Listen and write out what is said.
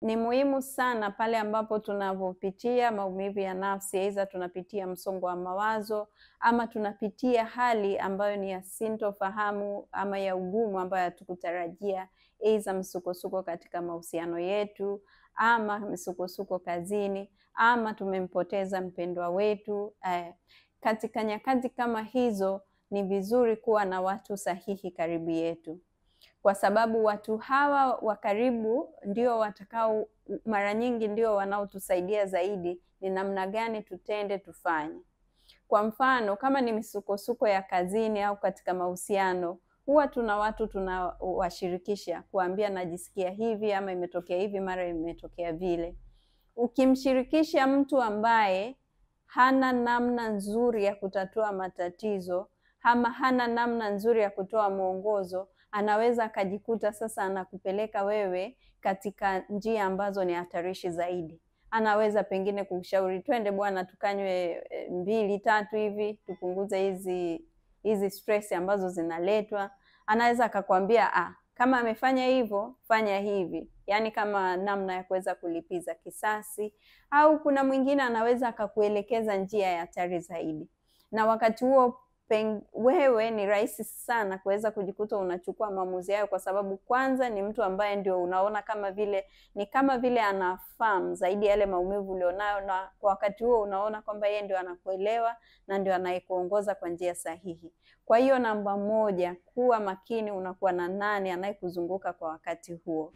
Ni muhimu sana pale ambapo tunavyopitia maumivu ya nafsi, aidha tunapitia msongo wa mawazo ama tunapitia hali ambayo ni ya sintofahamu ama ya ugumu ambayo hatukutarajia, aidha msukosuko katika mahusiano yetu ama msukosuko kazini ama tumempoteza mpendwa wetu. Katika nyakati kama hizo ni vizuri kuwa na watu sahihi karibu yetu, kwa sababu watu hawa wa karibu ndio watakao, mara nyingi ndio wanaotusaidia zaidi ni namna gani tutende tufanye. Kwa mfano, kama ni misukosuko ya kazini au katika mahusiano, huwa tuna watu tunawashirikisha kuambia najisikia hivi ama imetokea hivi, mara imetokea vile. Ukimshirikisha mtu ambaye hana namna nzuri ya kutatua matatizo ama hana namna nzuri ya kutoa mwongozo, anaweza akajikuta sasa anakupeleka wewe katika njia ambazo ni hatarishi zaidi. Anaweza pengine kukushauri twende bwana tukanywe 2 3 hivi tupunguze hizi stress ambazo zinaletwa. Anaweza akakwambia kama amefanya hivyo fanya hivi, yaani kama namna ya kuweza kulipiza kisasi. Au kuna mwingine anaweza akakuelekeza njia ya hatari zaidi, na wakati huo wewe ni rahisi sana kuweza kujikuta unachukua maamuzi hayo, kwa sababu kwanza ni mtu ambaye ndio unaona kama vile anafahamu zaidi yale maumivu ulionayo, na kwa wakati huo unaona kwamba yeye ndio anakuelewa na ndio anayekuongoza kwa njia sahihi. Kwa hiyo namba 1, kuwa makini unakuwa na nani anayekuzunguka kwa wakati huo.